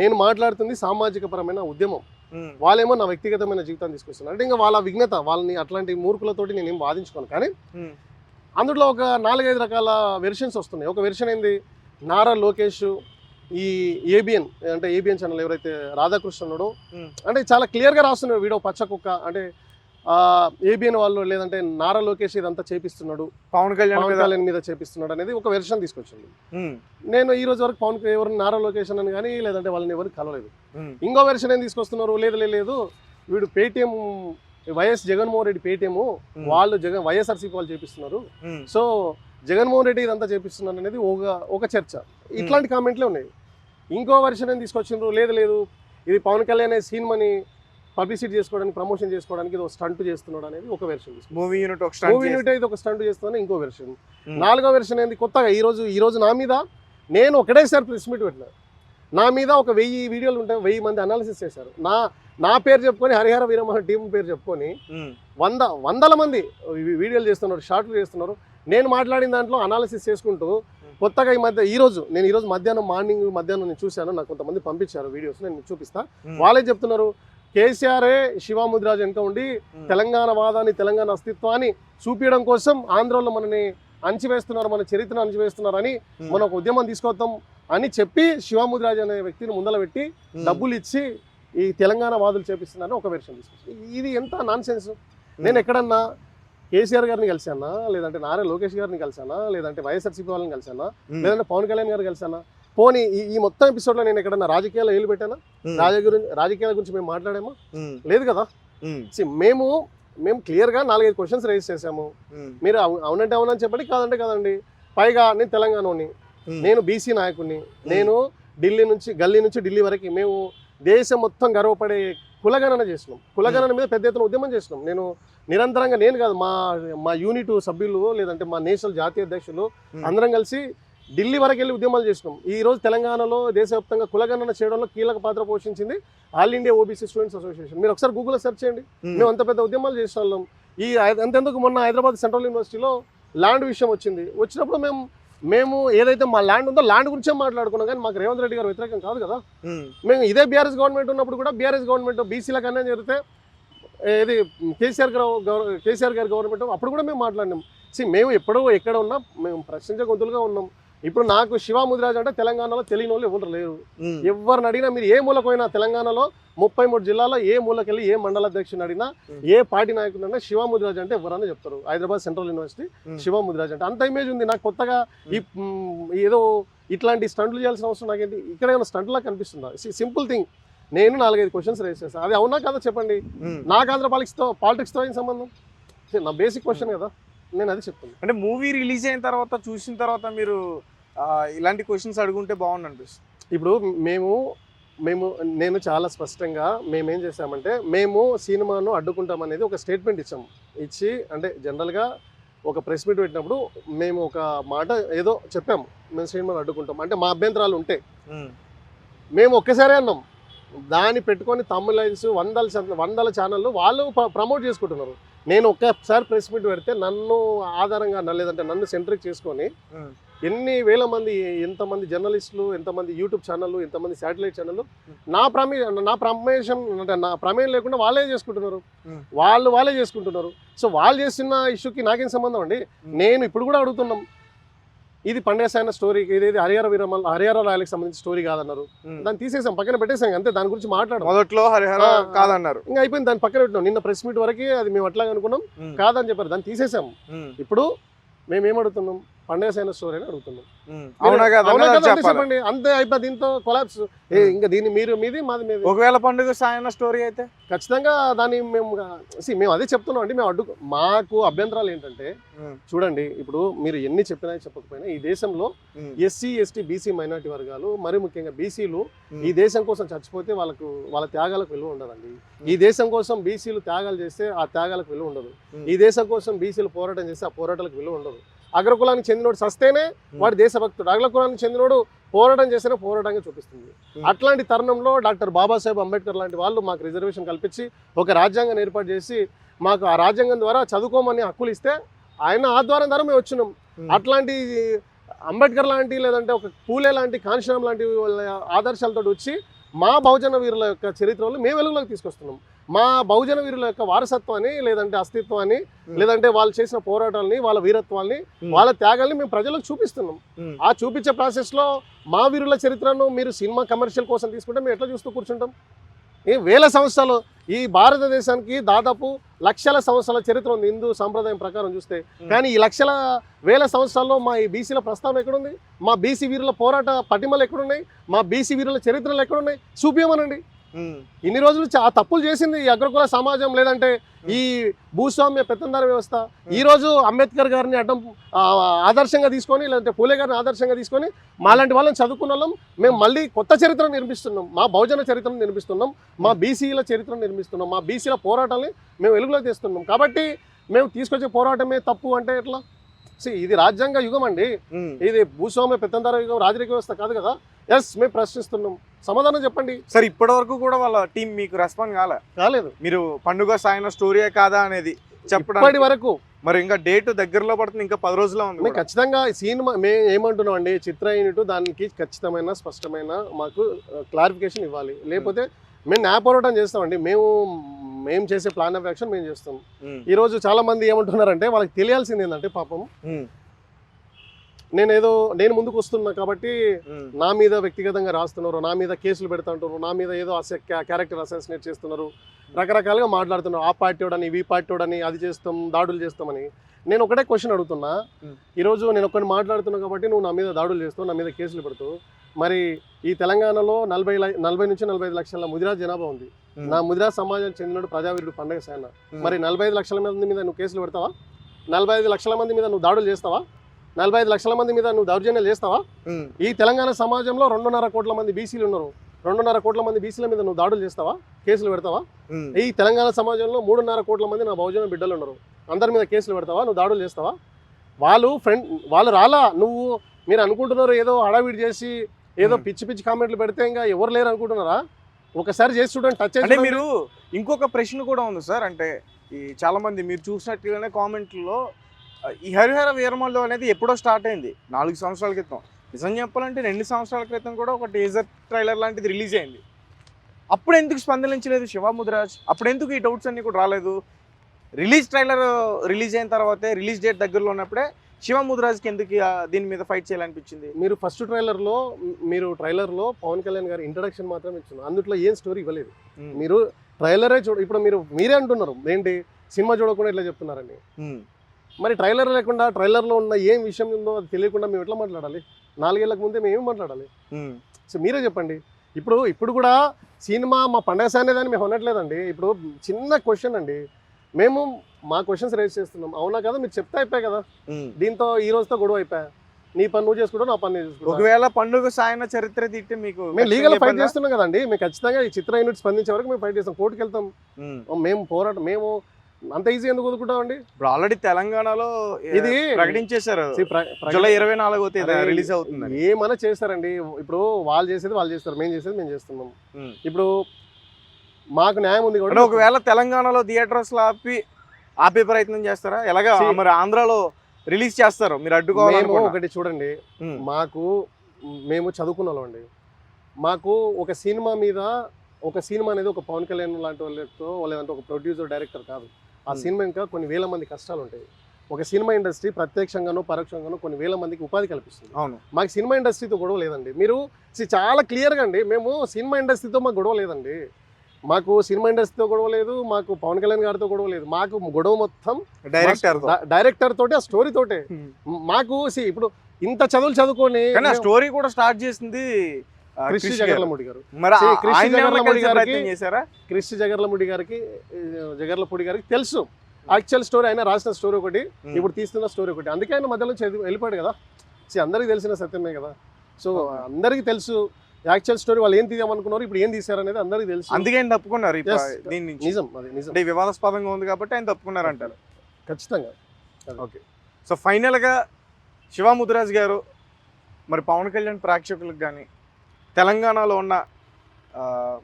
నేను మాట్లాడుతుంది సామాజిక పరమైన ఉద్యమం. వాళ్ళేమో నా వ్యక్తిగతమైన జీవితాన్ని తీసుకొస్తున్నారు అంటే ఇంకా వాళ్ళ విఘ్నత, వాళ్ళని అట్లాంటి మూర్ఖులతోటి నేనేం వాదించుకోను. కానీ అందులో ఒక 4-5 రకాల వెర్షన్స్ వస్తున్నాయి. ఒక వెర్షన్ ఏంది, నారా లోకేష్ ఈ ఏబిఎన్ అంటే ఏబిఎన్ ఛానల్ ఎవరైతే రాధాకృష్ణ ఉన్నాడో అంటే చాలా క్లియర్గా రాస్తున్నాడు వీడియో పచ్చ కుక్క అంటే ఏబిఎన్ వాళ్ళు లేదంటే నారా లోకేష్ ఇదంతా చేపిస్తున్నాడు, పవన్ కళ్యాణ్ మీద చేపిస్తున్నాడు అనేది ఒక వెర్షన్ తీసుకొచ్చింది. నేను ఈ రోజు వరకు ఎవరు నారా లోకేష్ అని కానీ లేదంటే వాళ్ళని ఎవరికి కలవలేదు. ఇంకో వెర్షన్ ఏం తీసుకొస్తున్నారు, లేదు వీడు Paytm YS Jaganmohan Reddy Paytm వాళ్ళు వైఎస్ఆర్సీపీ వాళ్ళు చేపిస్తున్నారు, సో జగన్మోహన్ రెడ్డి ఇదంతా చేపిస్తున్నారు అనేది ఒక చర్చ. ఇట్లాంటి కామెంట్లే ఉన్నాయి. ఇంకో వెర్షన్ ఏం తీసుకొచ్చిండ్రు, లేదు ఇది పవన్ కళ్యాణ్ సినిమాని పబ్లిసిటీ చేసుకోవడానికి ప్రమోషన్ చేసుకోవడానికి ఇది ఒక స్టంట్ చేస్తున్నాడు అనేది ఒక వెర్షన్. మూవీ యూనిట్ అయితే ఒక స్టంట్ చేస్తున్నాను ఇంకో వెర్షన్. 4వ వెర్షన్ ఏంది, కొత్తగా ఈ రోజు నా మీద నేను ఒకటేసారి ప్రెస్ మీట్ పెట్టిన, నా మీద ఒక 1000 వీడియోలు ఉంటాయి, 1000 మంది అనాలిసిస్ చేశారు. నా పేరు చెప్పుకొని హరిహర వీరమోహన్ టీం పేరు చెప్పుకొని వందల మంది వీడియోలు చేస్తున్నారు, షార్ట్లు చేస్తున్నారు. నేను మాట్లాడిన దాంట్లో అనాలిసిస్ చేసుకుంటూ కొత్తగా నేను ఈరోజు మధ్యాహ్నం నేను చూశాను, నాకు కొంతమంది పంపించారు వీడియోస్, నేను చూపిస్తా. వాళ్ళే చెప్తున్నారు కేసీఆరే శివాముద్రాజ్ వెనుక ఉండి తెలంగాణ వాదాన్ని తెలంగాణ అస్తిత్వాన్ని చూపించడం కోసం ఆంధ్రలో మనని అణచివేస్తున్నారు, మన చరిత్రను అణచివేస్తున్నారని మనం ఒక ఉద్యమం తీసుకొద్దాం అని చెప్పి శివాముద్రాజ్ అనే వ్యక్తిని ముందల పెట్టి డబ్బులు ఇచ్చి ఈ తెలంగాణ వాదులు చేపిస్తున్నారని ఒక వెర్షన్ తీసుకొచ్చి, ఇది ఎంత నాన్ సెన్స్. నేను ఎక్కడన్నా కేసీఆర్ గారిని కలిసానా, లేదంటే నారా లోకేష్ గారిని కలిసానా, లేదంటే వైఎస్ఆర్సీపీ వాళ్ళని కలిసానా, లేదంటే పవన్ కళ్యాణ్ గారు కలిసానా, పోనీ ఈ మొత్తం ఎపిసోడ్లో నేను ఎక్కడన్నా రాజకీయాలు ఏలు పెట్టానా, రాజకీయాల గురించి మేము మాట్లాడామా, లేదు కదా. మేము క్లియర్గా 4-5 క్వశ్చన్స్ రైజ్ చేసాము. మీరు అవునంటే అవునని చెప్పండి, కాదంటే కాదండి. పైగా నేను తెలంగాణని, నేను బీసీ నాయకుడిని, నేను గల్లీ నుంచి ఢిల్లీ వరకు మేము దేశం మొత్తం గర్వపడే కులగణన చేసినాం. కులగణన మీద పెద్ద ఎత్తున ఉద్యమం చేసినాం. నేను నిరంతరంగా, నేను కాదు మా యూనిట్ సభ్యులు లేదంటే మా నేషనల్ జాతీయ అధ్యక్షులు అందరం కలిసి ఢిల్లీ వరకు వెళ్ళి ఉద్యమాలు చేసినాం. ఈ రోజు తెలంగాణలో దేశవ్యాప్తంగా కులగణన చేయడంలో కీలక పాత్ర పోషించింది all India OBC students association. మీరు ఒకసారి గూగుల్లో సెర్చ్ చేయండి, మేము అంత పెద్ద ఉద్యమాలు చేసిన వాళ్ళం. అంతెందుకు మొన్న హైదరాబాద్ సెంట్రల్ యూనివర్సిటీలో ల్యాండ్ విషయం వచ్చినప్పుడు మేము ఏదైతే మా ల్యాండ్ ఉందో ల్యాండ్ గురించే మాట్లాడుకున్నాం, కానీ మాకు రేవంత్ రెడ్డి గారు వ్యతిరేకం కాదు కదా. మేము ఇదే బీఆర్ఎస్ గవర్నమెంట్ ఉన్నప్పుడు కూడా బీఆర్ఎస్ గవర్నమెంట్ బీసీలకు అన్యాయం జరిగితే ఏది కేసీఆర్ గారి గవర్నమెంట్ అప్పుడు కూడా మేము మాట్లాడినాం. మేము ఎక్కడ ఉన్నా మేము ప్రశ్నించే గొంతులుగా ఉన్నాం. ఇప్పుడు నాకు శివాముద్రాజ్ అంటే తెలంగాణలో తెలియని వాళ్ళు ఎవరు లేరు. ఎవరిని అడిగినా, మీరు ఏ మూలకైనా తెలంగాణలో 33 జిల్లాలో ఏ మూలకెళ్ళి ఏ మండల అధ్యక్షుని అడిగినా, ఏ పార్టీ నాయకుడు అన్నా శివాముద్రాజ్ అంటే ఎవరన్నా చెప్తారు. హైదరాబాద్ సెంట్రల్ యూనివర్సిటీ శివాముద్రాజ్ అంటే అంత ఇమేజ్ ఉంది. నాకు కొత్తగా ఏదో ఇట్లాంటి స్టంట్లు చేయాల్సిన అవసరం నాకేంటి, ఇక్కడ ఏమైనా స్టంట్లా కనిపిస్తుందా? సింపుల్ థింగ్, నేను 4-5 క్వశ్చన్స్ రేస్ చేస్తాను, అది అవునా కదా చెప్పండి. నాకు ఆంధ్ర పాలిటిక్స్తో ఏం సంబంధం? నా బేసిక్ క్వశ్చన్ కదా, నేను అది చెప్తాను. అంటే మూవీ రిలీజ్ అయిన తర్వాత చూసిన తర్వాత మీరు ఇలాంటి క్వశ్చన్స్ అడుగుంటే బాగుంది అనిపిస్తుంది. ఇప్పుడు నేను చాలా స్పష్టంగా మేమేం చేసామంటే, మేము సినిమాను అడ్డుకుంటామనేది ఒక స్టేట్మెంట్ ఇచ్చి అంటే జనరల్గా ఒక ప్రెస్ మీట్ పెట్టినప్పుడు మేము ఒక మాట ఏదో చెప్పాము, మేము సినిమాను అడ్డుకుంటాం అంటే మా అభ్యంతరాలు ఉంటే మేము ఒక్కసారే అన్నాం. దాన్ని పెట్టుకొని తమిళైన్స్ వందల ఛానళ్ళు వాళ్ళు ప్రమోట్ చేసుకుంటున్నారు. నేను ఒక్కసారి ప్రెస్ మీట్ పెడితే నన్ను ఆధారంగా లేదంటే నన్ను సెంట్రిక్ చేసుకొని ఎన్ని వేల మంది, ఎంతమంది జర్నలిస్టులు, ఎంతమంది యూట్యూబ్ ఛానళ్ళు, ఎంతమంది శాటిలైట్ ఛానళ్ళు నా ప్రమేయం లేకుండా వాళ్ళే చేసుకుంటున్నారు. సో వాళ్ళు చేస్తున్న ఇష్యూకి నాకేం సంబంధం అండి. నేను ఇప్పుడు కూడా అడుగుతున్నాం, ఇది పండేసాయన స్టోరీ, ఇది హరిహర రాయలకు సంబంధించిన స్టోరీ కాదన్నారు, దాన్ని తీసేసాం, పక్కన పెట్టేసాం అంతే. దాని గురించి మాట్లాడడం మొదట్లో హరిహర కాదన్నారు, ఇంకా అయిపోయింది, దాన్ని పక్కన పెట్టినాం. నిన్న ప్రెస్ మీట్ వరకు అది మేము అట్లాగే అనుకున్నాం, కాదని చెప్పారు, దాన్ని తీసేసాం. ఇప్పుడు మేము ఏమడుగుతున్నాం, పండేసాయన స్టోరీ అని అడుగుతున్నాం. చెప్పండి అంతే, అయిపోయి దీంతో కొలాప్స్. ఇంకా దీన్ని మీది మాది. ఒకవేళ పండుగ సాయన స్టోరీ అయితే ఖచ్చితంగా దాన్ని మేము అదే చెప్తున్నాం అండి. మాకు అభ్యంతరాలు ఏంటంటే, చూడండి ఇప్పుడు మీరు ఎన్ని చెప్పినా చెప్పకపోయినా ఈ దేశంలో ఎస్సీ ఎస్టీ బీసీ మైనారిటీ వర్గాలు, మరి ముఖ్యంగా బీసీలు ఈ దేశం కోసం చచ్చిపోతే వాళ్ళ త్యాగాలకు విలువ ఉండదండి. ఈ దేశం కోసం బీసీలు త్యాగాలు చేస్తే ఆ త్యాగాలకు విలువ ఉండదు. ఈ దేశం కోసం బీసీలు పోరాటం చేస్తే ఆ పోరాటాలకు విలువ ఉండదు. అగ్రకులానికి చెందినోడు సస్తేనే వాడు దేశభక్తుడు, అగ్రకులానికి చెందినోడు పోరాటం చేస్తేనే పోరాటంగా చూపిస్తుంది. అట్లాంటి తరుణంలో డాక్టర్ బాబాసాహెబ్ అంబేద్కర్ లాంటి వాళ్ళు మాకు రిజర్వేషన్ కల్పించి ఒక రాజ్యాంగాన్ని ఏర్పాటు చేసి మాకు ఆ రాజ్యాంగం ద్వారా చదువుకోమని హక్కులు ఇస్తే ఆయన ఆధ్వర్యం ద్వారా మేము వచ్చినాం. అట్లాంటి అంబేద్కర్ లాంటి లేదంటే ఒక పూలే లాంటి కాంశీరామ్ లాంటి వాళ్ళ ఆదర్శాలతో వచ్చి మా బహుజన వీరుల యొక్క చరిత్రలు మేము వెలుగులోకి తీసుకొస్తున్నాం. మా బహుజన వీరుల యొక్క వారసత్వాన్ని లేదంటే అస్తిత్వాన్ని లేదంటే వాళ్ళు చేసిన పోరాటాలని వాళ్ళ వీరత్వాన్ని వాళ్ళ త్యాగాల్ని మేము ప్రజలకు చూపిస్తున్నాం. ఆ చూపించే ప్రాసెస్లో మా వీరుల చరిత్రను మీరు సినిమా కమర్షియల్ కోసం తీసుకుంటే మేము ఎట్లా చూస్తూ కూర్చుంటాం? వేల సంవత్సరాలు ఈ భారతదేశానికి దాదాపు లక్షల సంవత్సరాల చరిత్ర ఉంది హిందూ సాంప్రదాయం ప్రకారం చూస్తే. కానీ ఈ వేల సంవత్సరాల్లో మా ఈ బీసీల ప్రస్తావన ఎక్కడుంది? మా బీసీ వీరుల పోరాట పటిమలు ఎక్కడున్నాయి? మా బీసీ వీరుల చరిత్రలు ఎక్కడున్నాయి? చూపించమనండి. ఇన్ని రోజులు ఆ తప్పులు చేసింది ఈ అగ్రకుల సమాజం లేదంటే ఈ భూస్వామ్య పెత్తందార వ్యవస్థ. ఈ రోజు అంబేద్కర్ గారిని ఆదర్శంగా తీసుకొని లేదంటే పూలే గారిని ఆదర్శంగా తీసుకొని మాలాంటి వాళ్ళని చదువుకున్న వాళ్ళం మేము మళ్ళీ కొత్త చరిత్రను నిర్మిస్తున్నాం. మా బహుజన చరిత్రను నిర్మిస్తున్నాం, మా బీసీల చరిత్రను నిర్మిస్తున్నాం, మా బీసీల పోరాటాన్ని మేము వెలుగులో తెస్తున్నాం. కాబట్టి మేము తీసుకొచ్చే పోరాటమే తప్పు అంటే ఎట్లా? ఇది రాజ్యాంగ యుగం అండి, ఇది భూస్వామ్య పెత్తందార యుగం, రాజరిక వ్యవస్థ కాదు కదా. ఎస్, మేము ప్రశ్నిస్తున్నాం, సమాధానం చెప్పండి. సార్ ఇప్పటి వరకు కూడా వాళ్ళ టీం మీకు రెస్పాండ్ కాలేదు. మీరు పండుగ సాయన స్టోరీయే కాదా అనేది చెప్పడం ఇప్పటి వరకు. మరి ఇంకా డేట్ దగ్గరలో పడుతుంది, ఇంకా 10 రోజుల్లో ఉంది. మేము ఖచ్చితంగా సినిమా మేము ఏమంటున్నాం అండి, చిత్ర యూనిట్ దానికి ఖచ్చితమైన స్పష్టమైన మాకు క్లారిఫికేషన్ ఇవ్వాలి. లేకపోతే మేము న్యాయ పోరాటం చేస్తామండి. మేము చేసే ప్లాన్ ఆఫ్ యాక్షన్ మేము చేస్తాం. ఈ రోజు చాలా మంది ఏమంటున్నారంటే వాళ్ళకి తెలియాల్సింది ఏంటంటే పాపం నేను ముందుకు వస్తున్నా కాబట్టి నా మీద వ్యక్తిగతంగా రాస్తున్నారు, నా మీద కేసులు పెడుతుంటారు, నా మీద ఏదో క్యారెక్టర్ అసాసినేట్ చేస్తున్నారు, రకరకాలుగా మాట్లాడుతున్నారు. ఆ పార్టీ వాడని ఈ పార్టీ వాడని అది చేస్తాం దాడులు చేస్తామని. నేను ఒకటే క్వశ్చన్ అడుగుతున్నా, ఈరోజు నేను ఒకటి మాట్లాడుతున్నా కాబట్టి నువ్వు నా మీద దాడులు చేస్తావు, నా మీద కేసులు పెడతావు. మరి ఈ తెలంగాణలో 40 నుంచి 45 లక్షల ముదిరాజ్ జనాభా ఉంది. నా ముదిరాజ్ సమాజానికి చెందినడు ప్రజావీరుడు పండగ సేన. మరి 45 లక్షల మంది మీద నువ్వు కేసులు పెడతావా? 45 లక్షల మంది మీద నువ్వు దాడులు చేస్తావా? 45 లక్షల మంది మీద నువ్వు దౌర్జన్యాలు చేస్తావా? ఈ తెలంగాణ సమాజంలో 2.5 కోట్ల మంది బీసీలు ఉన్నారు. 2.5 కోట్ల మంది బీసీల మీద నువ్వు దాడులు చేస్తావా? కేసులు పెడతావా? ఈ తెలంగాణ సమాజంలో 3.5 కోట్ల మంది నా బహుజన బిడ్డలు ఉన్నారు. అందరి మీద కేసులు పెడతావా? నువ్వు దాడులు చేస్తావా? వాళ్ళు రాలా. మీరు అనుకుంటున్నారు ఏదో హడావిడి చేసి ఏదో పిచ్చి పిచ్చి కామెంట్లు పెడితే ఇంకా ఎవరు లేరు అనుకుంటున్నారా? ఒకసారి చేసి చూడండి, టచ్ అంటే మీరు. ఇంకొక ప్రశ్న కూడా ఉంది సార్, అంటే ఈ చాలా మంది మీరు చూసినట్లుగానే కామెంట్లో ఈ హరిహర వీరమల్లు అనేది ఎప్పుడో స్టార్ట్ అయింది, 4 సంవత్సరాల క్రితం. నిజం చెప్పాలంటే 2 సంవత్సరాల క్రితం కూడా ఒక టీజర్ ట్రైలర్ లాంటిది రిలీజ్ అయింది. అప్పుడు ఎందుకు స్పందించలేదు శివ ముదిరాజ్? అప్పుడు ఎందుకు ఈ డౌట్స్ అన్నీ కూడా రాలేదు? ట్రైలర్ రిలీజ్ అయిన తర్వాతే, రిలీజ్ డేట్ దగ్గరలో ఉన్నప్పుడే శివ ముదిరాజ్కి ఎందుకు దీని మీద ఫైట్ చేయాలనిపించింది? మీరు ఫస్ట్ ట్రైలర్లో పవన్ కళ్యాణ్ గారి ఇంట్రడక్షన్ మాత్రం ఇచ్చున్నారు, అందులో ఏం స్టోరీ ఇవ్వలేదు. మీరు ట్రైలరే ఇప్పుడు మీరే అంటున్నారు ఏంటి సినిమా చూడకుండా ఇట్లా చెప్తున్నారని. మరి ట్రైలర్ లేకుండా ట్రైలర్లో ఉన్న ఏం విషయం ఉందో అది తెలియకుండా మేము ఎట్లా మాట్లాడాలి? 4 ఏళ్లకు ముందే మేము ఏం మాట్లాడాలి? సో మీరే చెప్పండి. ఇప్పుడు కూడా సినిమా మా పండగ సానేదని మేము అనట్లేదండి. ఇప్పుడు చిన్న క్వశ్చన్ అండి, మేము మా క్వశ్చన్స్ రేజ్ చేస్తున్నాం, అవునా కదా? మీరు చెప్తే అయిపోయాయి కదా. దీంతో ఈ రోజుతో గొడవ అయిపోయా. నీ పని నువ్వు చేసుకుంటావు, నా పని నేను చేసుకుంటా. ఒకవేళ పండుగ సాయన చరిత్ర తిట్టి మీకు మేము లీగల్ ఫైట్ చేస్తున్నాం కదండి. మేము ఖచ్చితంగా ఈ చిత్ర యూనిట్ స్పందించే వరకు మేము ఫైట్ చేస్తాం, కోర్టుకు వెళ్తాం. మేము పోరాటం మేము అంత ఈజీ ఎందుకు వదులుకుంటామండి? ఇప్పుడు ఆల్రెడీ తెలంగాణలో ఇది ప్రకటించేశారు, జూలై 24వ తేదీ రిలీజ్ అవుతుంది. ఏమైనా చేస్తారండి. ఇప్పుడు వాళ్ళు చేసేది వాళ్ళు చేస్తారు, మేము చేసేది మేము చేస్తున్నాం. ఇప్పుడు మాకు న్యాయం ఉంది కూడా. ఒకవేళ తెలంగాణలో థియేటర్స్ ఆపే ప్రయత్నం చేస్తారా? ఎలాగా మరి ఆంధ్రాలో రిలీజ్ చేస్తారు, మీరు అడ్డుకోవాలి. ఒకటి చూడండి, మేము చదువుకున్న వాళ్ళం అండి. మాకు ఒక సినిమా అనేది ఒక పవన్ కళ్యాణ్ లాంటి వాళ్ళతో లేదంటే ఒక ప్రొడ్యూసర్ డైరెక్టర్ కాదు. ఆ సినిమా ఇంకా కొన్ని వేల మంది కష్టాలు ఉంటాయి. ఒక సినిమా ఇండస్ట్రీ ప్రత్యక్షంగానో పరోక్షంగానో కొన్ని వేల మందికి ఉపాధి కల్పిస్తుంది. అవును, మాకు సినిమా ఇండస్ట్రీతో గొడవ లేదండి. మీరు చాలా క్లియర్గా అండి, మేము సినిమా ఇండస్ట్రీతో మాకు గొడవ లేదండి. మాకు సినిమా ఇండస్ట్రీతో గొడవ లేదు, మాకు పవన్ కళ్యాణ్ గారితో గొడవ లేదు. మాకు గొడవ మొత్తం డైరెక్టర్ తోటి, ఆ స్టోరీ తోటే. మాకు ఇప్పుడు ఇంత చదువుకొని స్టోరీ కూడా స్టార్ట్ చేసింది క్రిష్ జగర్లమూడి గారు. క్రిష్ జగర్లపూడి గారికి తెలుసు యాక్చువల్ స్టోరీ, అయినా రాసిన స్టోరీ ఒకటి, ఇప్పుడు తీస్తున్న స్టోరీ ఒకటి. అందుకే ఆయన మధ్యలో వెళ్ళిపోయాడు కదా. అందరికి తెలిసిన సత్యమే కదా. సో అందరికి తెలుసు యాక్చువల్ స్టోరీ, వాళ్ళు ఏం తీద్దామనుకున్నారు, ఇప్పుడు ఏం తీశారు అనేది అందరికి తెలుసు. అందుకే ఆయన తప్పుకున్నారు. నిజం, అది నిజం. వివాదాస్పదంగా ఉంది కాబట్టి ఆయన తప్పుకున్నారు అంటారు. ఖచ్చితంగా. ఓకే, సో ఫైనల్గా శివ ముదిరాజ్ గారు మరి పవన్ కళ్యాణ్ ప్రేక్షకులకు కానీ తెలంగాణలో ఉన్న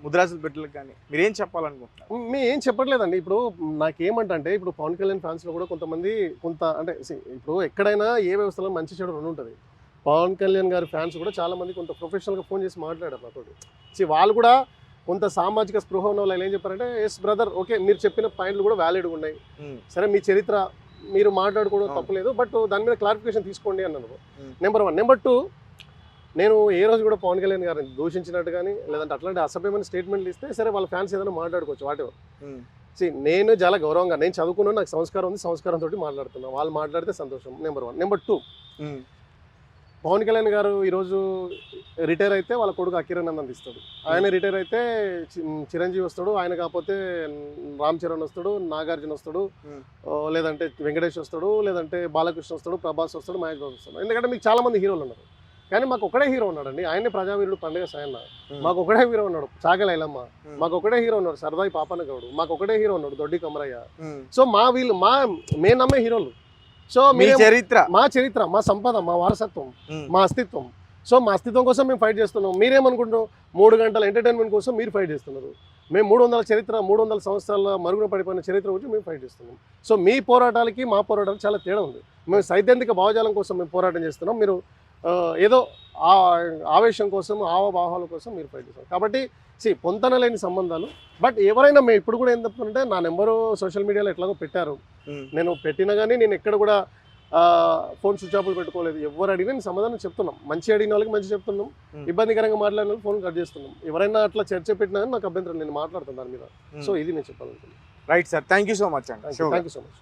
ముదిరాజుల బిడ్డలకు కానీ మీరు ఏం చెప్పాలనుకుంటున్నారు? మేము ఏం చెప్పట్లేదండి. ఇప్పుడు నాకేమంటే ఇప్పుడు పవన్ కళ్యాణ్ ఫ్యాన్స్లో కూడా కొంత అంటే ఇప్పుడు ఎక్కడైనా ఏ వ్యవస్థలో మంచి చెడు రెండు ఉంటుంది. పవన్ కళ్యాణ్ గారి ఫ్యాన్స్ కూడా చాలా మంది కొంత ప్రొఫెషనల్గా ఫోన్ చేసి మాట్లాడారు నాతో. వాళ్ళు కూడా కొంత సామాజిక స్పృహ ఉన్న వాళ్ళు ఏం చెప్పారంటే, ఎస్ బ్రదర్, ఓకే మీరు చెప్పిన పాయింట్లు కూడా వ్యాలిడ్గా ఉన్నాయి, సరే మీ చరిత్ర మీరు మాట్లాడుకోవడం తప్పలేదు, బట్ దాని మీద క్లారిఫికేషన్ తీసుకోండి అన్నారు. నెంబర్ 1. నెంబర్ 2, నేను ఏ రోజు కూడా పవన్ కళ్యాణ్ గారిని దూషించినట్టు కానీ లేదంటే అట్లాంటి అసభ్యమైన స్టేట్మెంట్లు ఇస్తే సరే వాళ్ళ ఫ్యాన్స్ ఏదైనా మాట్లాడుకోవచ్చు వాటెవర్. నేను చాలా గౌరవంగా, నేను చదువుకున్నాను, నాకు సంస్కారం ఉంది, సంస్కారంతో మాట్లాడుతున్నాను, వాళ్ళు మాట్లాడితే సంతోషం. నెంబర్ 1. నెంబర్ 2, పవన్ కళ్యాణ్ గారు ఈరోజు రిటైర్ అయితే వాళ్ళ కొడుకు అకిరానందన్ ఇస్తాడు, ఆయన రిటైర్ అయితే చిరంజీవి వస్తాడు, ఆయన కాకపోతే రామ్ చరణ్ వస్తాడు, నాగార్జున వస్తాడు, లేదంటే వెంకటేష్ వస్తాడు, లేదంటే బాలకృష్ణ వస్తాడు, ప్రభాస్ వస్తాడు, మహేష్ బాబు వస్తాడు. ఎందుకంటే మీకు చాలా మంది హీరోలు ఉన్నారు, కానీ మాకు ఒకటే హీరో ఉన్నాడండి, ఆయనే ప్రజావీరుడు పండుగ సాయన్న. మాకు ఒకటే హీరో ఉన్నాడు చాగల ఐలమ్మ, మాకు ఒకటే హీరో ఉన్నాడు సరదాయి పాపన్న గౌడు, మాకు ఒకటే హీరో ఉన్నాడు దొడ్డి కమరయ్య. సో మేము నమ్మే హీరోలు. సో మా చరిత్ర, మా సంపద, మా వారసత్వం, మా అస్తిత్వం. సో మా అస్తిత్వం కోసం మేము ఫైట్ చేస్తున్నాం. మీరేమనుకుంటున్నాం 3 గంటల ఎంటర్టైన్మెంట్ కోసం మీరు ఫైట్ చేస్తున్నారు. మేము 300 సంవత్సరాల మరుగున పడిపోయిన చరిత్ర గురించి మేము ఫైట్ చేస్తున్నాం. సో మీ పోరాటాలకి మా పోరాటాలకి చాలా తేడా ఉంది. మేము సైద్ధాంతిక భావజాలం కోసం మేము పోరాటం చేస్తున్నాం, మీరు ఏదో ఆవేశం కోసం ఆవభావాల కోసం మీరు ఫైట్ చేస్తారు. కాబట్టి పొంతన లేని సంబంధాలు. బట్ ఎవరైనా మేము ఇప్పుడు కూడా ఏం చెప్తుంటే, నా నెంబరు సోషల్ మీడియాలో ఎట్లాగో పెట్టారు, నేను పెట్టినా కానీ నేను ఎక్కడ కూడా ఫోన్ స్విచ్ ఆఫ్లు పెట్టుకోలేదు. ఎవరు అడిగినా నేను సమాధానం చెప్తున్నాం, మంచి అడిగిన వాళ్ళకి మంచి చెప్తున్నాం, ఇబ్బందికరంగా మాట్లాడిన వాళ్ళకి ఫోన్ కట్ చేస్తున్నాం. ఎవరైనా అట్లా చర్చ పెట్టినా నాకు అభ్యంతరం, నేను మాట్లాడుతాను దాని మీద. సో ఇది నేను చెప్పాలనుకుంటున్నాను. Right sir, thank you so much అండి. Thank you so much.